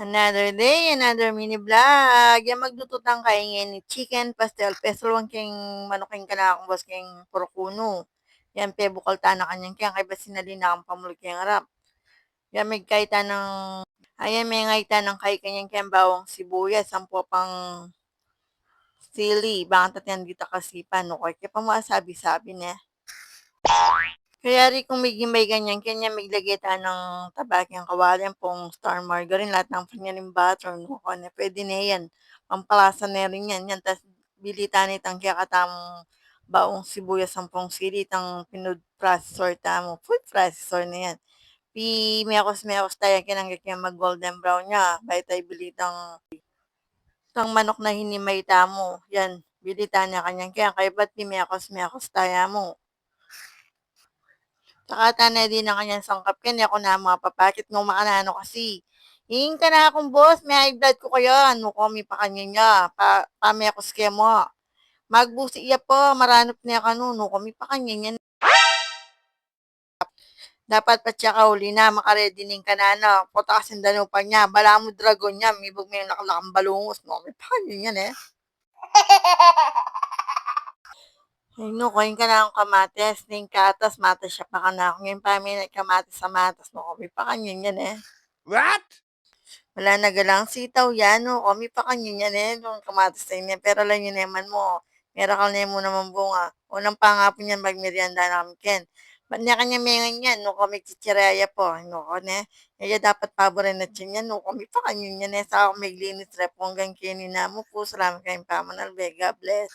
Another day, another mini vlog. Yang magdututang kaingin ni chicken pastel. Pesulwang king manuking ka na akong boss king puro kuno. Yan pe bukal ta na kanyang kaya kay basinali na akong pamulog kayang harap. Yan may kaita ng ayan may ngaita ng kay kanyang kayang bawang sibuyas. Sampo pang sili. Bakit yan dito kasipan. No? Kaya pa masabi-sabi na. Kaya rin kung may gimbay ganyan, kanya maglagay tayo ng tabaking kawalan pong star margarine, lahat ng panyaling butter, no? Kanya, pwede na yan. Pampalasa na rin yan. Yan, tas bilitan itang kaya katamong baong sibuyas ang pong sili, itang pinood processor tamo. Food processor na yan. Pi mekos tayo kinangga kaya mag golden brown niya. Bayo tayo bilitang tang manok na hinimay tamo. Yan, bilitan niya kanyang kaya kaya ba't pi mekos tayo mo. Tsaka tanay din ang kanyang sangkap ken ako na mapapakit ng makanano kasi. Hingin ka na akong boss, may high blood ko kaya. Ano kami pa kanya niya, pamekos kaya mo. Magbusi iya po, maranop niya ka no kami pa kanya niya. Dapat pa siya kauli na, makaredy ning ka na no. Putasin dano pa niya, bala mo dragon niya, may bug may nakalakang balungos no. Kami pa kanya niya eh. Ay no, kain ka na akong kamatis, ning katas, matas siya pa ka na ako. Ngayon pa may kamatis sa matas, no, kami pa kanya yan eh. What? Wala na galang sitaw yan, no, kami pa kanya yan eh, nung kamatis na yun, pero lang yun naman mo, meron ka na mo naman bunga. Unang pangapon yan, magmerienda na kami ken. Ba't niya kanya mengan yan, no, kami chichiraya po, no, ne, kaya dapat paborin na chin yan, no, kami pa kanya yan eh, sa ako may linis rep, hanggang kinin na mo po, salamat kayong pamanalbe, God bless.